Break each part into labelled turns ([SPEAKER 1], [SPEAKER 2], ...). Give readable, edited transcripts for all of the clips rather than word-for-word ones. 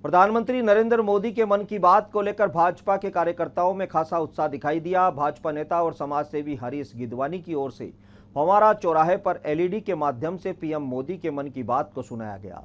[SPEAKER 1] प्रधानमंत्री नरेंद्र मोदी के मन की बात को लेकर भाजपा के कार्यकर्ताओं में खासा उत्साह दिखाई दिया। भाजपा नेता और समाज सेवी हरीश गिदवानी की ओर से फव्वारा चौराहे पर एलईडी के माध्यम से पीएम मोदी के मन की बात को सुनाया गया,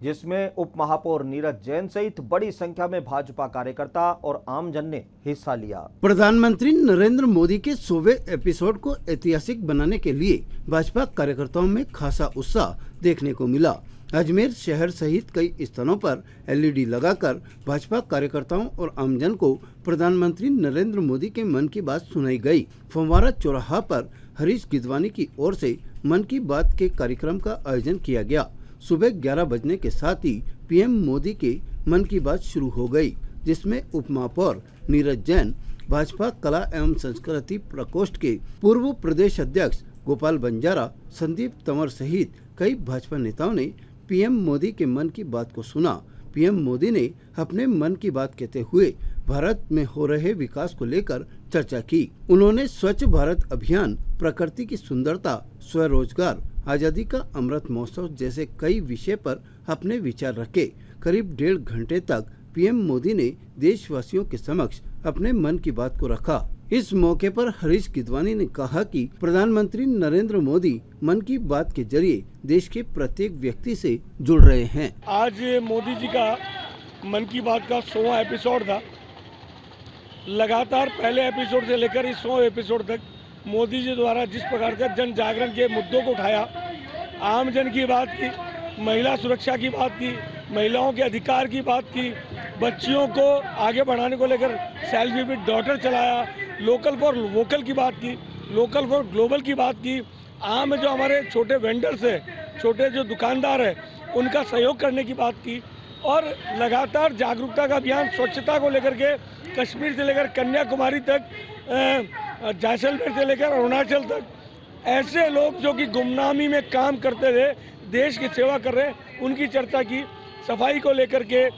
[SPEAKER 1] जिसमें उप महापौर नीरज जैन सहित बड़ी संख्या में भाजपा कार्यकर्ता और आमजन ने हिस्सा लिया।
[SPEAKER 2] प्रधानमंत्री नरेंद्र मोदी के 100वें एपिसोड को ऐतिहासिक बनाने के लिए भाजपा कार्यकर्ताओं में खासा उत्साह देखने को मिला। अजमेर शहर सहित कई स्थानों पर एलईडी लगाकर भाजपा कार्यकर्ताओं और आमजन को प्रधानमंत्री नरेंद्र मोदी के मन की बात सुनाई गई। फव्वारा चौराहा पर हरीश गिदवानी की ओर से मन की बात के कार्यक्रम का आयोजन किया गया। सुबह 11 बजने के साथ ही पीएम मोदी के मन की बात शुरू हो गई, जिसमें उप महापौर नीरज जैन, भाजपा कला एवं संस्कृति प्रकोष्ठ के पूर्व प्रदेश अध्यक्ष गोपाल बंजारा, संदीप तंवर सहित कई भाजपा नेताओं ने पीएम मोदी के मन की बात को सुना। पीएम मोदी ने अपने मन की बात कहते हुए भारत में हो रहे विकास को लेकर चर्चा की। उन्होंने स्वच्छ भारत अभियान, प्रकृति की सुंदरता, स्वरोजगार, आजादी का अमृत महोत्सव जैसे कई विषय पर अपने विचार रखे। करीब 1.5 घंटे तक पीएम मोदी ने देशवासियों के समक्ष अपने मन की बात को रखा। इस मौके पर हरीश गिदवानी ने कहा कि प्रधानमंत्री नरेंद्र मोदी मन की बात के जरिए देश के प्रत्येक व्यक्ति से जुड़ रहे हैं।
[SPEAKER 3] आज मोदी जी का मन की बात का 100वां एपिसोड था। लगातार पहले एपिसोड से लेकर इस 100 एपिसोड तक मोदी जी द्वारा जिस प्रकार का जन जागरण के मुद्दों को उठाया, आम जन की बात की, महिला सुरक्षा की बात की, महिलाओं के अधिकार की बात की, बच्चियों को आगे बढ़ाने को लेकर सेल्फी विद डॉटर चलाया, लोकल फॉर वोकल की बात की, लोकल फॉर ग्लोबल की बात की, आम जो हमारे छोटे वेंडर्स हैं, छोटे जो दुकानदार हैं, उनका सहयोग करने की बात की और लगातार जागरूकता का अभियान स्वच्छता को लेकर के कश्मीर से लेकर कन्याकुमारी तक, जैसलमेर से लेकर अरुणाचल तक, ऐसे लोग जो कि गुमनामी में काम करते थे, देश की सेवा कर रहे हैं, उनकी चर्चा की। सफाई को लेकर के,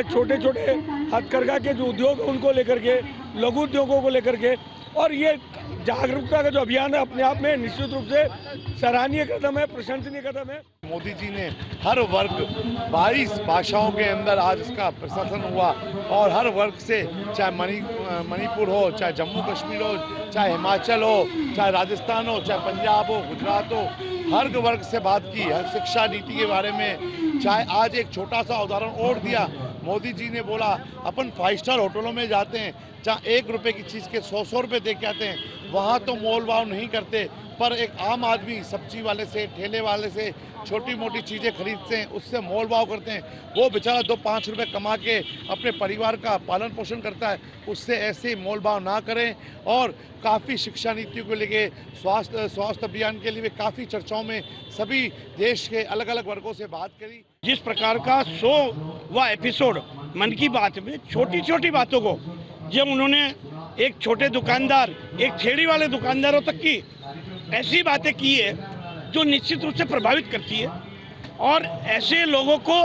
[SPEAKER 3] छोटे छोटे हथकरघा के जो उद्योग उनको लेकर के, लघु उद्योगों को लेकर के, और ये जागरूकता का जो अभियान है अपने आप में निश्चित रूप से सराहनीय कदम है, प्रशंसनीय कदम है।
[SPEAKER 4] मोदी जी ने हर वर्ग 22 भाषाओं के अंदर आज इसका प्रशासन हुआ और हर वर्ग से, चाहे मणिपुर हो, चाहे जम्मू कश्मीर हो, चाहे हिमाचल हो, चाहे राजस्थान हो, चाहे पंजाब हो, गुजरात हो, हर वर्ग से बात की। हर शिक्षा नीति के बारे में, चाहे आज एक छोटा सा उदाहरण और दिया, मोदी जी ने बोला अपन 5 स्टार होटलों में जाते हैं, जहाँ 1 रुपए की चीज़ के 100 रुपए दे के आते हैं, वहाँ तो मोल भाव नहीं करते, पर एक आम आदमी सब्जी वाले से, ठेले वाले से छोटी मोटी चीज़ें खरीदते हैं, उससे मोल भाव करते हैं, वो बेचारा 2-5 रुपए कमा के अपने परिवार का पालन पोषण करता है, उससे ऐसे मोल भाव ना करें। और काफ़ी शिक्षा नीतियों को लेके, स्वास्थ्य अभियान के लिए काफ़ी चर्चाओं में सभी देश के अलग अलग वर्गों से बात करी।
[SPEAKER 3] जिस प्रकार का 100वां एपिसोड मन की बात में छोटी छोटी बातों को, जब उन्होंने एक छोटे दुकानदार, एक ठेली वाले दुकानदारों तक की ऐसी बातें की है जो निश्चित रूप से प्रभावित करती है, और ऐसे लोगों को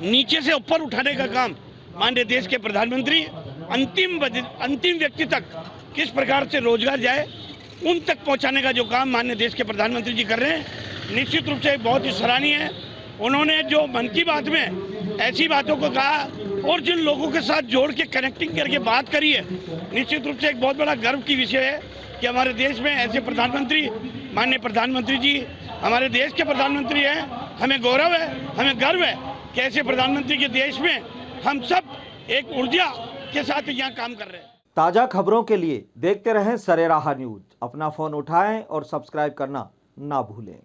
[SPEAKER 3] नीचे से ऊपर उठाने का काम माननीय देश के प्रधानमंत्री अंतिम व्यक्ति तक किस प्रकार से रोजगार जाए उन तक पहुंचाने का जो काम माननीय देश के प्रधानमंत्री जी कर रहे हैं, निश्चित रूप से बहुत ही सराहनीय है। उन्होंने जो मन की बात में ऐसी बातों को कहा और जिन लोगों के साथ जोड़ के कनेक्टिंग करके बात करी है, निश्चित रूप से एक बहुत बड़ा गर्व की विषय है कि हमारे देश में ऐसे प्रधानमंत्री, माननीय प्रधानमंत्री जी हमारे देश के प्रधानमंत्री हैं। हमें गौरव है, हमें गर्व है कि ऐसे प्रधानमंत्री के देश में हम सब एक ऊर्जा के साथ यहाँ काम कर रहे हैं।
[SPEAKER 1] ताज़ा खबरों के लिए देखते रहें सरेराह न्यूज। अपना फोन उठाएं और सब्सक्राइब करना ना भूलें।